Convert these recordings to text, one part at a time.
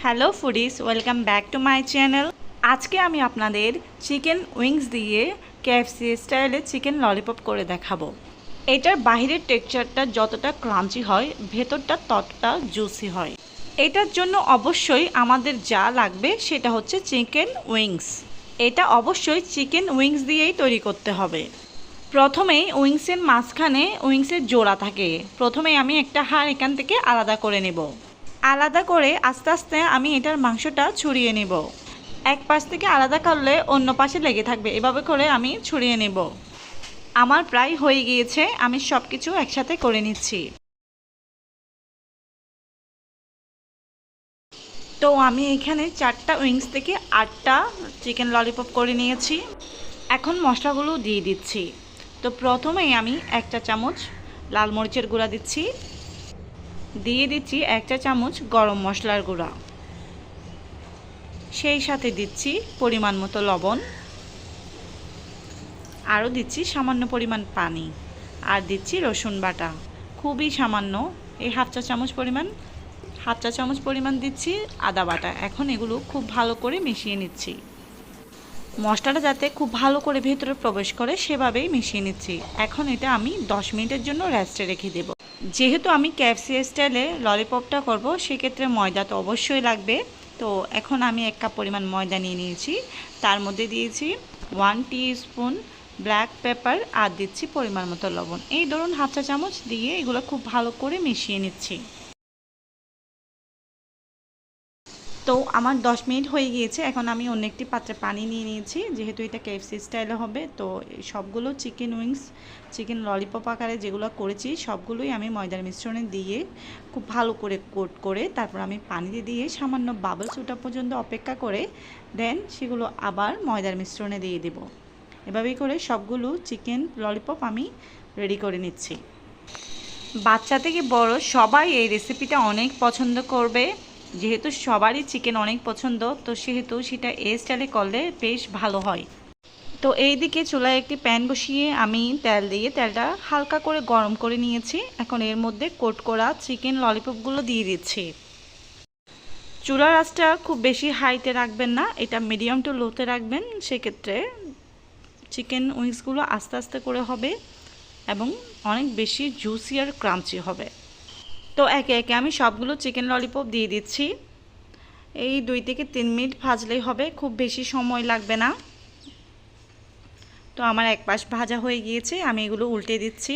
Hello foodies, welcome back to my channel. আজকে আমি আপনাদের চিকেন উইংস দিয়ে কেএফসি স্টাইলে চিকেন ললিপপ করে দেখাবো। এটার বাহিরের টেক্সচারটা যতটা ক্রাঞ্চি হয়, ভেতরটা ততটা জুসি হয়। এটার জন্য অবশ্যই আমাদের যা লাগবে সেটা হচ্ছে চিকেন উইংস। এটা অবশ্যই চিকেন উইংস দিয়েই তৈরি করতে হবে। প্রথমেই উইংসের মাঝখানে উইংসের জোড়া থাকে। প্রথমেই আমি একটা হাড় এখান থেকে আলাদা করে নেব। আলাদা করে আস্তে আস্তে আমি এটার মাংসটা ছড়িয়ে নেব। এক পাশ থেকে আলাদা করলে অন্য পাশে লেগে থাকবে, এভাবে করে আমি ছড়িয়ে নেব। আমার প্রায় হয়ে গিয়েছে, আমি সব কিছু একসাথে করে নিচ্ছি। তো আমি এখানে 4টা উইংস থেকে 8টা চিকেন ললিপপ করে নিয়েছি। এখন মশলাগুলো দিয়ে দিচ্ছি। তো প্রথমেই আমি 1 চা চামচ লাল মরিচের গুঁড়া দিচ্ছি, দিয়ে দিচ্ছি 1 চা চামচ গরম মশলার গুঁড়া, সেই সাথে দিচ্ছি পরিমাণ মতো লবণ, আরও দিচ্ছি সামান্য পরিমাণ পানি, আর দিচ্ছি রসুন বাটা খুবই সামান্য, এই হাফ চা চামচ পরিমাণ দিচ্ছি আদা বাটা। এখন এগুলো খুব ভালো করে মিশিয়ে নিচ্ছি। মশলাটা যাতে খুব ভালো করে ভেতরে প্রবেশ করে সেভাবেই মিশিয়ে নিচ্ছি। এখন এটা আমি 10 মিনিটের জন্য রেস্টে রেখে দেব। যেহেতু আমি কেএফসি স্টাইলে ললিপপটা করব, সেক্ষেত্রে ময়দা তো অবশ্যই লাগবে। তো এখন আমি 1 কাপ পরিমাণ ময়দা নিয়ে নিয়েছি, তার মধ্যে দিয়েছি 1 টিস্পুন ব্ল্যাক পেপার, আর দিচ্ছি পরিমাণ মতো লবণ। এই ধরুন হাফ চা চামচ দিয়ে এগুলো খুব ভালো করে মিশিয়ে নিচ্ছি। তো আমার 10 মিনিট হয়ে গিয়েছে। এখন আমি অন্য একটি পাত্রে পানি নিয়ে নিয়েছি, যেহেতু এটা কেএফসি স্টাইলে হবে। তো সবগুলো চিকেন উইংস, চিকেন ললিপপ আকারে যেগুলো করেছি সবগুলোই আমি ময়দার মিশ্রণে দিয়ে খুব ভালো করে কোট করে তারপর আমি পানিতে দিয়ে সামান্য বাবলস ওঠা পর্যন্ত অপেক্ষা করে দেন সেগুলো আবার ময়দার মিশ্রণে দিয়ে দেব। এভাবেই করে সবগুলো চিকেন ললিপপ আমি রেডি করে নিচ্ছি। বাচ্চা থেকে বড় সবাই এই রেসিপিটা অনেক পছন্দ করবে। যেহেতু সবারই চিকেন অনেক পছন্দ, তো সেহেতু সেটা এই স্টাইলে করলে বেশ ভালো হয়। তো এই দিকে চুলায় একটি প্যান বসিয়ে আমি তেল দিয়ে তেলটা হালকা করে গরম করে নিয়েছি। এখন এর মধ্যে কোট করা চিকেন ললিপপগুলো দিয়ে দিচ্ছি। চুলার আঁচটা খুব বেশি হাইতে রাখবেন না, এটা মিডিয়াম টু লোতে রাখবেন। সেক্ষেত্রে চিকেন উইংসগুলো আস্তে আস্তে করে হবে এবং অনেক বেশি জুসি আর ক্রাঞ্চি হবে। তো একে একে আমি সবগুলো চিকেন ললিপপ দিয়ে দিচ্ছি। এই 2 থেকে 3 মিনিট ভাজলেই হবে, খুব বেশি সময় লাগবে না। তো আমার এক পাশ ভাজা হয়ে গিয়েছে, আমি এগুলো উল্টে দিচ্ছি।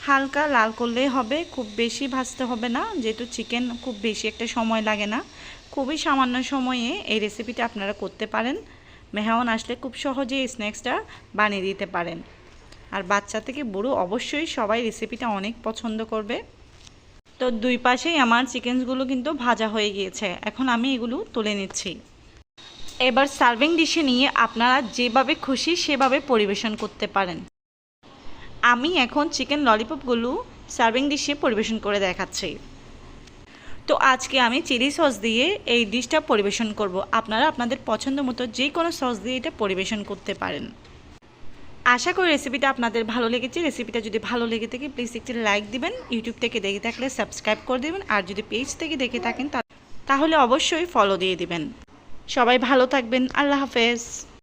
হালকা লাল করলেই হবে, খুব বেশি ভাজতে হবে না, যেহেতু চিকেন খুব বেশি একটা সময় লাগে না। খুবই সামান্য সময়ে এই রেসিপিটা আপনারা করতে পারেন। মেহমান আসলে খুব সহজেই স্ন্যাক্সটা বানিয়ে দিতে পারেন। আর বাচ্চা থেকে বুড়ো অবশ্যই সবাই রেসিপিটা অনেক পছন্দ করবে। তো 2 পাশেই আমার চিকেনগুলো কিন্তু ভাজা হয়ে গিয়েছে। এখন আমি এগুলো তুলে নিচ্ছি। এবার সার্ভিং ডিশে নিয়ে আপনারা যেভাবে খুশি সেভাবে পরিবেশন করতে পারেন। আমি এখন চিকেন ললিপপগুলো সার্ভিং ডিশে পরিবেশন করে দেখাচ্ছি। তো আজকে আমি চিলি সস দিয়ে এই ডিশটা পরিবেশন করব। আপনারা আপনাদের পছন্দ মতো যে কোনো সস দিয়ে এটা পরিবেশন করতে পারেন। আশা করি রেসিপিটা আপনাদের ভালো লেগেছে। রেসিপিটা যদি ভালো লেগে থাকে প্লিজ একটি লাইক দিবেন, ইউটিউব থেকে দেখে থাকলে সাবস্ক্রাইব করে দেবেন, আর যদি পেজ থেকে দেখে থাকেন তাহলে অবশ্যই ফলো দিয়ে দিবেন। সবাই ভালো থাকবেন। আল্লাহ হাফেজ।